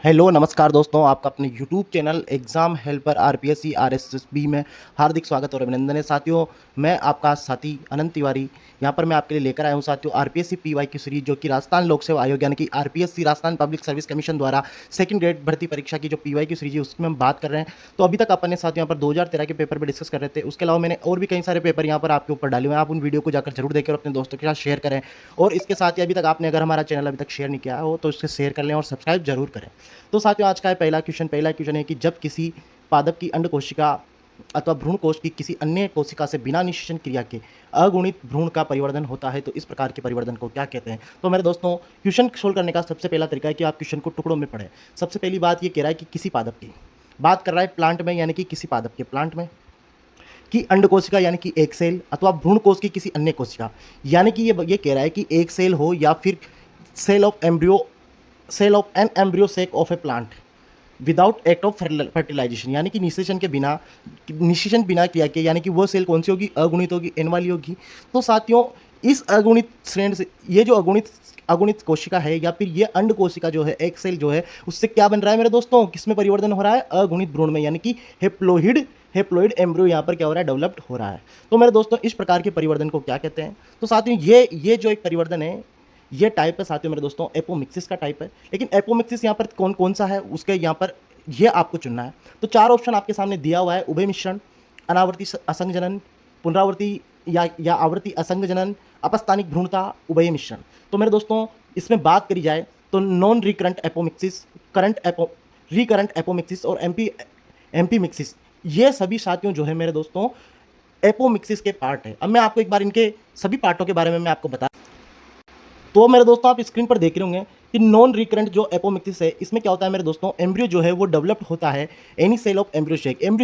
Hello नमस्कार दोस्तों, आपका अपने YouTube channel exam helper RPSC RSSB में हार्दिक स्वागत और अभिनंदन है। साथियों, मैं आपका साथी अनंत तिवारी यहाँ पर मैं आपके लिए लेकर आया हूँ साथियों आरपीएससी पीवाई की सीरीज, जो कि राजस्थान लोक सेवा आयोग यानी कि RPSC Rajasthan public service commission द्वारा सेकंड ग्रेड भर्ती परीक्षा की जो पीवाई की सीरीज है उसमें हम बात कर रहे हैं। तो अभी तक अपने साथियों यहाँ पर 2013 के पेपर पर डिस्कस कर रहे थे। उसके अलावा मैंने और भी कई सारे पेपर यहाँ पर आपके ऊपर डाले हुए हैं। आप उन वीडियो को जाकर जरूर देखें और अपने दोस्तों के साथ शेयर करें। और इसके साथ ही अभी तक आपने अगर हमारा चैनल अभी तक शेयर नहीं किया हो तो इससे शेयर कर लें और सब्सक्राइब जरूर करें। तो साथियों, आज का पहला क्वेश्चन है कि जब किसी पादप की अंड कोशिका अथवा भ्रूण कोश की किसी अन्य कोशिका से बिना निषेचन क्रिया के अगुणित भ्रूण का परिवर्धन होता है तो इस प्रकार के परिवर्धन को क्या कहते हैं। तो मेरे दोस्तों, क्वेश्चन सोल्व करने का सबसे पहला तरीका है कि आप क्वेश्चन को टुकड़ों में पढ़ें। सबसे पहली बात ये कह रहा है कि किसी पादप की बात कर रहा है प्लांट में, यानी कि किसी पादप के प्लांट में कि अंड कोशिका यानी कि एक सेल अथवा भ्रूण कोश की किसी अन्य कोशिका, यानी कि ये कह रहा है कि एक सेल हो या फिर cell of an embryo sac of a plant without act of fertilisation, यानी कि निषेचन बिना क्रिया के, यानी कि वो सेल कौन सी होगी, अगुणित होगी, एन वाली होगी। तो साथियों, इस अगुणित श्रेणी से ये जो अगुणित कोशिका है या फिर ये अंड कोशिका जो है, एक सेल जो है, उससे क्या बन रहा है मेरे दोस्तों, किसमें परिवर्तन हो रहा है, अगुणित भ्रूण में, यानी कि हेप्लोइड एम्ब्रियो यहाँ पर क्या हो रहा है, डेवलप्ड हो रहा है। तो मेरे दोस्तों, इस प्रकार के परिवर्तन को क्या कहते हैं। तो साथियों, ये जो एक परिवर्तन है, ये टाइप है साथियों मेरे दोस्तों एपोमिक्सिस का टाइप है। लेकिन एपोमिक्सिस यहाँ पर कौन कौन सा है उसके यहाँ पर ये आपको चुनना है। तो चार ऑप्शन आपके सामने दिया हुआ है: उभय मिश्रण, अनावर्ती असंग जनन, पुनरावर्ती या आवर्ती असंग जनन, अपस्थानिक भ्रूणता, उभय मिश्रण। तो मेरे दोस्तों, इसमें बात करी जाए तो non recurrent apomixis, recurrent apomixis और एमपी मिक्सिस, ये सभी साथियों जो है मेरे दोस्तों एपोमिक्सिस के पार्ट है। अब मैं आपको एक बार इनके सभी पार्टों के बारे में मैं आपको बता। तो मेरे दोस्तों, आप स्क्रीन पर देख रहे होंगे कि नॉन रिकरेंट जो एपोमिक्सिस है, इसमें क्या होता है मेरे दोस्तों, एम्ब्रियो जो है वो डेवलप्ड होता है any cell of embryo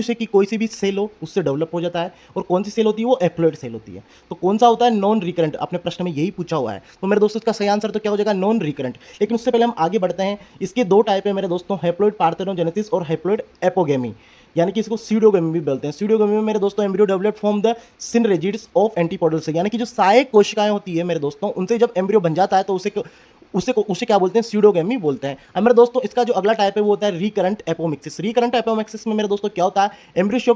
sac की कोई सी भी सेल हो उससे डेवलप हो जाता है। और कौन सी सेल होती है, वो एप्लॉइड सेल होती है। तो कौन सा होता है, नॉन रिकरेंट। अपने प्रश्न में यही पूछा हुआ है। तो मेरे दोस्तों, इसका सही आंसर तो क्या हो जाएगा, नॉन रिकरेंट। लेकिन उससे पहले हम आगे बढ़ते हैं। इसके दो टाइप है मेरे दोस्तों, हैप्लॉइड पार्थेनोजेनेसिस और हैप्लॉइड एपोगेमी, यानी कि इसको सीडोगेमी भी बोलते हैं। सीडोगेमी में मेरे दोस्तों embryo develop from the synergids of antipodal से, यानी कि जो सहायक कोशिकाएं होती है मेरे दोस्तों, उनसे जब एम्ब्रियो बन जाता है तो उसे क्या बोलते हैं, सीडोगेमी बोलते हैं। अब मेरे दोस्तों, इसका जो अगला टाइप है वो होता है रिकरेंट एपोमिक्सिस। रिकरेंट एपोमिक्सिस में मेरे दोस्तों क्या होता है, embryo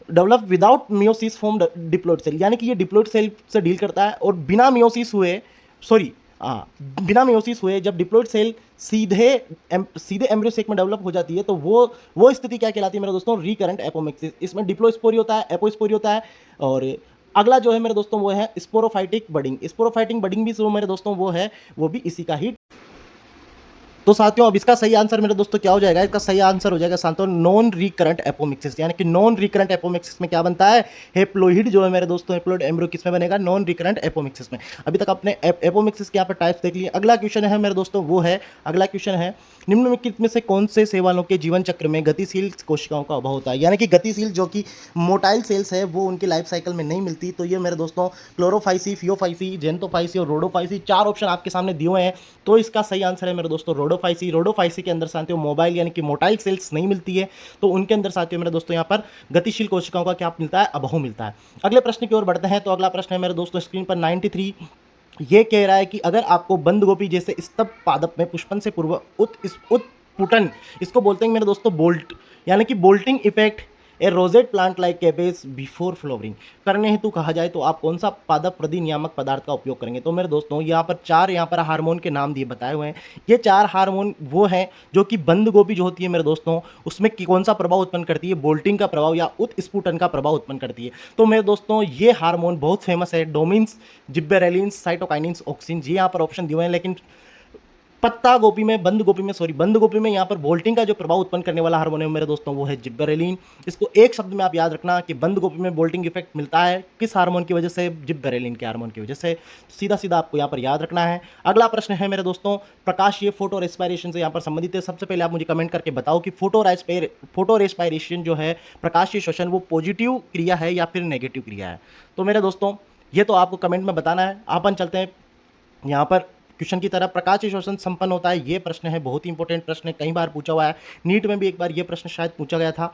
develop without meiosis from diploid cell, यानी कि ये डिप्लॉइड सेल से डील करता है और बिना मियोसिस हुए, सॉरी बिना मियोसिस हुए जब डिप्लॉइड सेल सीधे एम्ब्रियो सेक में डेवलप हो जाती है तो वो स्थिति क्या कहलाती है मेरे दोस्तों, रिकरेंट एपोमिक्सिस। इसमें डिप्लोस्पोरी होता है, एपोस्पोरी होता है। और अगला जो है मेरे दोस्तों वो है स्पोरोफाइटिक बडिंग भी जो मेरे दोस्तों वो है, वो भी इसी का ही। तो साथियों, अब इसका सही आंसर मेरे दोस्तों क्या हो जाएगा, इसका सही आंसर हो जाएगा साथियों नॉन रिकरेंट एपोमिक्सिस, यानी कि नॉन रिकरेंट एपोमिक्सिस में क्या बनता है, हेप्लोइड जो है मेरे दोस्तों, हेप्लोइड एम्ब्रियो किस में बनेगा, नॉन रिकरेंट एपोमिक्सिस में। अभी तक आपने एपोमिक्सिस के यहाँ पर टाइप्स देख लिए। अगला क्वेश्चन है मेरे दोस्तों वो है, अगला क्वेश्चन है निम्नलिखित में से कौन से शैवालों के जीवन चक्र में गतिशील कोशिकाओं का अभाव होता है, यानी कि गतिशील जो कि मोटाइल सेल्स है वो उनकी लाइफ साइकिल में नहीं मिलती। तो ये मेरे दोस्तों क्लोरोफाइसी, फियोफाइसी, जेंटोफाइसी और रोडोफाइसी, चार ऑप्शन आपके सामने दिए हुए हैं। तो इसका सही आंसर है मेरे दोस्तों रोडोफाइसी के अंदर साथियों मोबाइल यानी कि मोटाइल सेल्स नहीं मिलती है। तो उनके अंदर साथियों मेरे दोस्तों यहाँ पर गतिशील कोशिकाओं का क्या मिलता है, अभाव मिलता है। अगले प्रश्न की ओर बढ़ते हैं। तो अगला प्रश्न है मेरे दोस्तों स्क्रीन पर 93, ये कह रहा है कि अगर आपको बंद गोभी जैसे स्तब पादप में पुष्पन से पूर्व उत्पुटन, इसको बोलते हैं मेरे दोस्तों बोल्ट, यानी कि bolting effect a rosette plant like cabbage before flowering करने हेतु कहा जाए तो आप कौन सा पादप प्रतिनियामक पदार्थ का उपयोग करेंगे। तो मेरे दोस्तों, यहाँ पर चार हार्मोन के नाम दिए बताए हुए हैं। ये चार हार्मोन वो हैं जो कि बंद गोभी जो होती है मेरे दोस्तों उसमें कौन सा प्रभाव उत्पन्न करती है, बोल्टिंग का प्रभाव या उत्स्फुटन का प्रभाव उत्पन्न करती है। तो मेरे दोस्तों, ये हार्मोन बहुत फेमस है, डोमिन्स, जिब्बेरेलिन्स, साइटोकाइनिन्स, ऑक्सिन, ये यहाँ पर ऑप्शन दिए हुए हैं। लेकिन बंद गोभी में यहाँ पर बोल्टिंग का जो प्रभाव उत्पन्न करने वाला हार्मोन है मेरे दोस्तों वो है जिब्बेरेलिन। इसको एक शब्द में आप याद रखना कि बंद गोभी में बोल्टिंग इफेक्ट मिलता है किस हार्मोन की वजह से, जिब्बेरेलिन के हार्मोन की वजह से। सीधा सीधा आपको यहाँ पर याद रखना है। अगला प्रश्न है मेरे दोस्तों प्रकाशीय फोटो रेस्पायरेशन से यहाँ पर संबंधित है। सबसे पहले आप मुझे कमेंट करके बताओ कि फोटो रेस्पायरेशन जो है, प्रकाशीय श्वसन, वो पॉजिटिव क्रिया है या फिर नेगेटिव क्रिया है। तो मेरे दोस्तों, ये तो आपको कमेंट में बताना है। अपन चलते हैं यहाँ पर क्वेश्चन की तरफ। प्रकाश शोषण संपन्न होता है, ये प्रश्न है, बहुत ही इंपॉर्टेंट प्रश्न है, कई बार पूछा हुआ है। नीट में भी एक बार ये प्रश्न शायद पूछा गया था।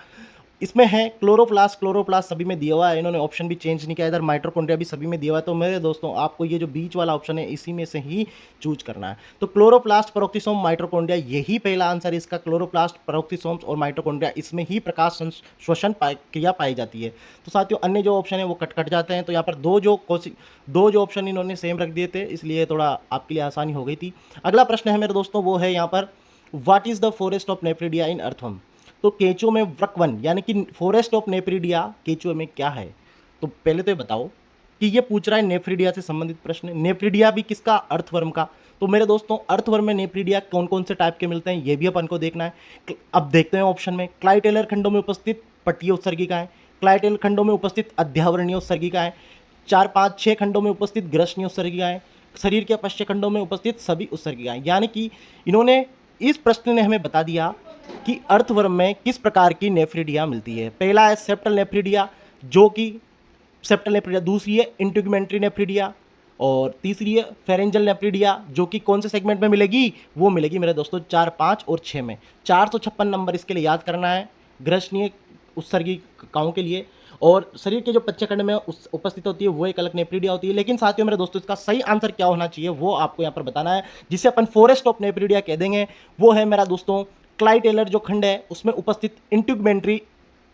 इसमें है क्लोरोप्लास्ट, क्लोरोप्लास्ट सभी में दिया हुआ है, इन्होंने ऑप्शन भी चेंज नहीं किया इधर। माइटोकॉन्ड्रिया भी सभी में दिया हुआ है। तो मेरे दोस्तों आपको ये जो बीच वाला ऑप्शन है इसी में से ही चूज करना है। तो क्लोरोप्लास्ट, पेरोक्सिसोम, माइटोकॉन्ड्रिया, यही पहला आंसर इसका। क्लोरोप्लास्ट, पेरोक्सिसोम्स और माइटोकॉन्ड्रिया, इसमें ही प्रकाश श्वसन क्रिया पाई जाती है। तो साथियों अन्य जो ऑप्शन है वो कट कट जाते हैं। तो यहाँ पर दो जो ऑप्शन इन्होंने सेम रख दिए थे, इसलिए थोड़ा आपके लिए आसानी हो गई थी। अगला प्रश्न है मेरे दोस्तों वो है यहाँ पर, what is the forest of nephridia in earthworm. तो केंचुओं में वृकवन यानी कि फॉरेस्ट ऑफ नेफ्रिडिया केंचुओं में क्या है। तो पहले तो ये बताओ कि ये पूछ रहा है नेफ्रिडिया से संबंधित प्रश्न। नेफ्रिडिया भी किसका, अर्थवर्म का। तो मेरे दोस्तों अर्थवर्म में नेफ्रिडिया कौन कौन से टाइप के मिलते हैं ये भी अपन को देखना है। अब देखते हैं ऑप्शन में, क्लाइटेलर खंडों में उपस्थित पट्टीय उत्सर्गिकाएं, क्लाइटेलर खंडों में उपस्थित अध्यावरणीय उत्सर्गिकाएं, 4, 5, 6 खंडों में उपस्थित ग्रसनीय उत्सर्गिकाएं, शरीर के पश्च खंडों में उपस्थित सभी उत्सर्गिकाएं। यानी कि इन्होंने इस प्रश्न ने हमें बता दिया कि अर्थवर्म में किस प्रकार की नेफ्रिडिया मिलती है। पहला है सेप्टल नेफ्रिडिया, जो कि सेप्टल नेफ्रिडिया, दूसरी है इंटीग्यूमेंट्री नेफ्रिडिया, और तीसरी है फेरेंजल नेफ्रिडिया, जो कि कौन से सेगमेंट में मिलेगी, वो मिलेगी मेरे दोस्तों 4, 5 और 6 में। 456 नंबर इसके लिए याद करना है ग्रसनीय उत्सर्गिकाओं के लिए। और शरीर के जो पच्चे खंड में उपस्थित होती है वो एक अलग नेफ्रिडिया होती है। लेकिन साथियों मेरे दोस्तों इसका सही आंसर क्या होना चाहिए वो आपको यहाँ पर बताना है, जिसे अपन फॉरेस्ट ऑफ नेफ्रिडिया कह देंगे। वो है मेरा दोस्तों क्लाइटेलर जो खंड है उसमें उपस्थित इंटीग्यूमेंट्री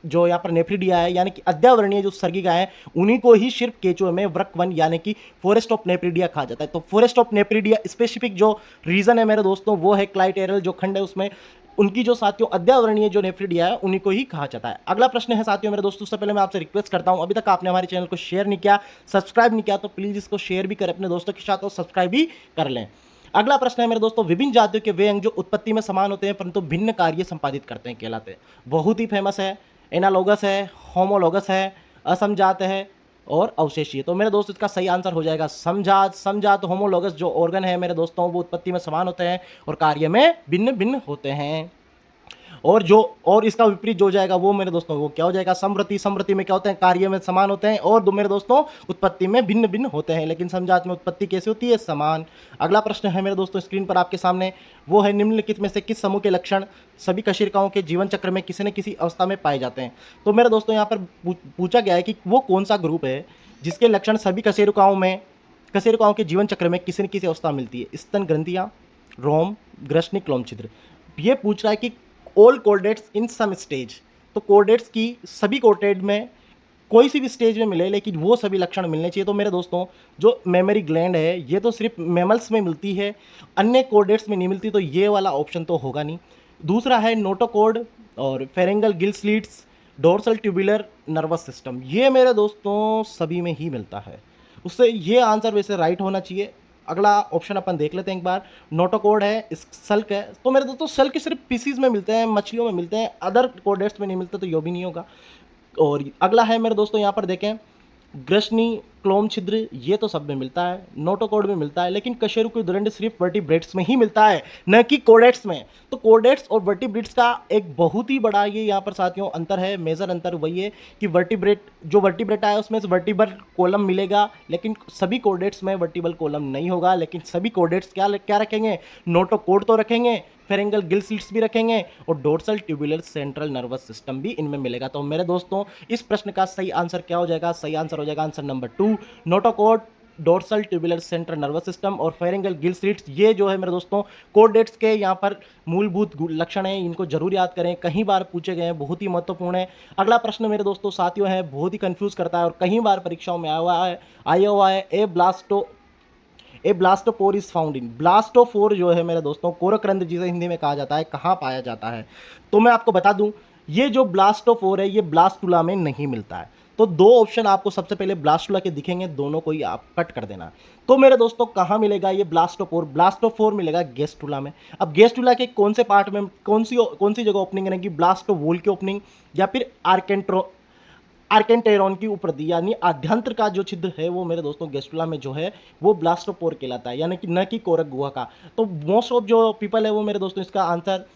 जो यहाँ पर नेफ्रिडिया है, यानी कि अध्यावरणीय जो उत्सर्गिका है, उन्हीं को ही सिर्फ केंचुए में वृकवन यानी कि फॉरेस्ट ऑफ नेफ्रिडिया कहा जाता है। तो फॉरेस्ट ऑफ नेफ्रिडिया स्पेसिफिक जो रीजन है मेरे दोस्तों वो है क्लाइटेरल जो खंड है उसमें उनकी जो साथियों अध्यावरणीय जो नेफ्रिडिया है उन्हीं को ही कहा जाता है। अगला प्रश्न है साथियों मेरे दोस्तों, उससे पहले मैं आपसे रिक्वेस्ट करता हूं, अभी तक आपने हमारे चैनल को शेयर नहीं किया, सब्सक्राइब नहीं किया, तो प्लीज इसको शेयर भी करें अपने दोस्तों के साथ और सब्सक्राइब भी कर लें। अगला प्रश्न है मेरे दोस्तों, विभिन्न जातियों के वे अंग जो उत्पत्ति में समान होते हैं परंतु भिन्न कार्य संपादित करते हैं कहलाते हैं। बहुत ही फेमस है, एनालोगस है, होमोलोगस है, असमजात है और अवशेषीय। तो मेरे दोस्तों इसका सही आंसर हो जाएगा समजात। समजात होमोलोगस जो ऑर्गन है मेरे दोस्तों वो उत्पत्ति में समान होते हैं और कार्य में भिन्न भिन्न होते हैं। और इसका विपरीत जो हो जाएगा वो मेरे दोस्तों वो क्या हो जाएगा, समवर्ती। समवर्ती में क्या होते हैं, कार्य में समान होते हैं और दो मेरे दोस्तों उत्पत्ति में भिन्न भिन्न होते हैं। लेकिन समजात में उत्पत्ति कैसे होती है, समान। अगला प्रश्न है मेरे दोस्तों स्क्रीन पर आपके सामने, वो है निम्नलिखित में से किस समूह के लक्षण सभी कशेरुकाओं के जीवन चक्र में किसी न किसी अवस्था में पाए जाते हैं। तो मेरे दोस्तों यहाँ पर पूछा गया है कि वो कौन सा ग्रुप है जिसके लक्षण सभी कशेरुकाओं के जीवन चक्र में किसी न किसी अवस्था मिलती है। स्तन ग्रंथियाँ, रोम, ग्रसनी, क्लोम छिद्र। ये पूछ रहा है कि ऑल कोर्डेट्स इन सम स्टेज। तो कोर्डेट्स की सभी कोर्डेट में कोई सी भी स्टेज में मिले लेकिन वो सभी लक्षण मिलने चाहिए। तो मेरे दोस्तों जो मेमोरी ग्लैंड है ये तो सिर्फ मैमल्स में मिलती है, अन्य कोर्डेट्स में नहीं मिलती, तो ये वाला ऑप्शन तो होगा नहीं। दूसरा है नोटोकॉर्ड और pharyngeal gill slits, dorsal tubular nervous system, ये मेरे दोस्तों सभी में ही मिलता है। उससे ये आंसर वैसे राइट होना चाहिए। अगला ऑप्शन अपन देख लेते हैं एक बार, नोटोकॉर्ड है, सल्क है। तो मेरे दोस्तों सल्क सिर्फ पीसीज में मिलते हैं, मछलियों में मिलते हैं, अदर कोर्डेट्स में नहीं मिलते, तो यो भी नहीं होगा। और अगला है मेरे दोस्तों यहाँ पर देखें ग्रसनी, क्लोम छिद्र, ये तो सब में मिलता है, नोटोकॉर्ड में मिलता है, लेकिन कशेरुकी सिर्फ वर्टिब्रेट्स में ही मिलता है, न कि कोर्डेट्स में। तो कोर्डेट्स और वर्टिब्रेट्स का एक बहुत ही बड़ा ये यहाँ पर साथियों अंतर है, मेजर अंतर वही है कि वर्टिब्रेट आया उसमें वर्टिबल कॉलम मिलेगा, लेकिन सभी कोर्डेट्स में वर्टिबल कॉलम नहीं होगा। लेकिन सभी कोर्डेट्स क्या रखेंगे, नोटोकॉर्ड तो रखेंगे, फेरेंगल गिल स्लिट्स भी रखेंगे और dorsal tubular central nervous system भी इनमें मिलेगा। तो मेरे दोस्तों इस प्रश्न का सही आंसर क्या हो जाएगा, सही आंसर हो जाएगा answer number 2, notochord, dorsal tubular central nervous system और फेरेंगल गिल स्लिट्स। ये जो है मेरे दोस्तों कोर्डेट्स के यहाँ पर मूलभूत लक्षण हैं, इनको जरूर याद करें, कई बार पूछे गए हैं, बहुत ही महत्वपूर्ण है। अगला प्रश्न मेरे दोस्तों साथियों है, बहुत ही कंफ्यूज करता है और कई बार परीक्षाओं में आया हुआ है। A blastopore is found in, blastopore जो है मेरे दोस्तों कोरकरंद जिसे हिंदी में कहा जाता है, कहाँ पाया जाता है। तो मैं आपको बता दूं ये जो ब्लास्टोपोर है ये ब्लास्टुला में नहीं मिलता है। तो दो ऑप्शन आपको सबसे पहले ब्लास्टुला के दिखेंगे, दोनों को ही आप कट कर देना। तो मेरे दोस्तों कहाँ मिलेगा ये ब्लास्टोपोर मिलेगा गेस्टुला में। अब गेस्टुला के कौन से पार्ट में कौन सी जगह ओपनिंग रहेगी, ब्लास्टोवोल की ओपनिंग या फिर आर्केंटेरॉन की उपरदी यानी आद्यंत्र का जो छिद्र है वो मेरे दोस्तों गेस्टुला में जो है वो ब्लास्टोपोर कहलाता है, यानी कि न कि कोरक गुहा का। तो मोस्ट ऑफ जो पीपल है वो मेरे दोस्तों इसका आंसर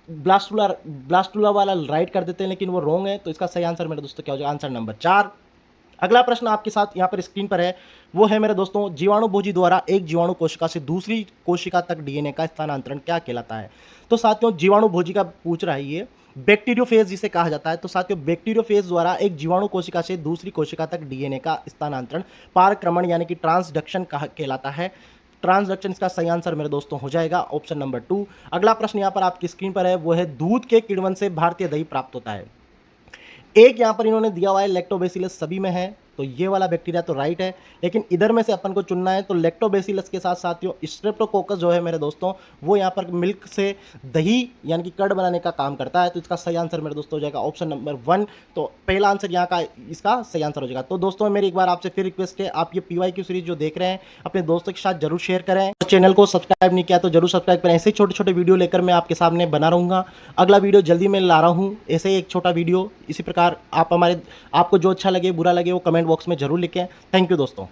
ब्लास्टुला वाला राइट कर देते हैं, लेकिन वो रॉन्ग है। तो इसका सही आंसर मेरे दोस्तों क्या हो जाएगा, आंसर नंबर 4, अगला प्रश्न आपके साथ यहाँ पर स्क्रीन पर है, वो है मेरे दोस्तों, जीवाणुभोजी द्वारा एक जीवाणु कोशिका से दूसरी कोशिका तक डीएनए का स्थानांतरण क्या कहलाता है? तो साथियों जीवाणुभोजी का पूछ रहा है ये, बैक्टीरियोफेज जिसे कहा जाता है। तो साथियों बैक्टीरियोफेज द्वारा एक जीवाणु कोशिका से दूसरी कोशिका तक डीएनए का स्थानांतरण पारक्रमण यानी कि ट्रांसडक्शन कहलाता है। ट्रांसडक्शन इसका सही आंसर मेरे दोस्तों हो जाएगा ऑप्शन नंबर 2। अगला प्रश्न यहाँ पर आपकी स्क्रीन पर है, वो है दूध के किण्वन से भारतीय दही प्राप्त होता है। एक यहाँ पर इन्होंने दिया हुआ है लैक्टोबैसिलस सभी में है, तो ये वाला बैक्टीरिया तो राइट है, लेकिन इधर में से अपन को चुनना है। तो लैक्टोबैसिलस के साथ साथियों स्ट्रेप्टोकोकस जो है मेरे दोस्तों, वो यहाँ पर मिल्क से दही यानी कि कर्ड बनाने का काम करता है। तो इसका सही आंसर मेरे दोस्तों हो जाएगा ऑप्शन नंबर 1। तो पहला आंसर यहाँ का इसका सही आंसर हो जाएगा। तो दोस्तों मेरी एक बार आपसे फिर रिक्वेस्ट है, आप ये PYQ सीरीज जो देख रहे हैं अपने दोस्तों के साथ जरूर शेयर करें। चैनल को सब्सक्राइब नहीं किया तो जरूर सब्सक्राइब करें। ऐसे छोटे छोटे वीडियो लेकर मैं आपके सामने बना रहूँगा। अगला वीडियो जल्दी मैं ला रहा हूँ, ऐसे ही एक छोटा वीडियो। इसी प्रकार आप आपको जो अच्छा लगे बुरा लगे वो कमेंट बॉक्स में जरूर लिखें। थैंक यू दोस्तों।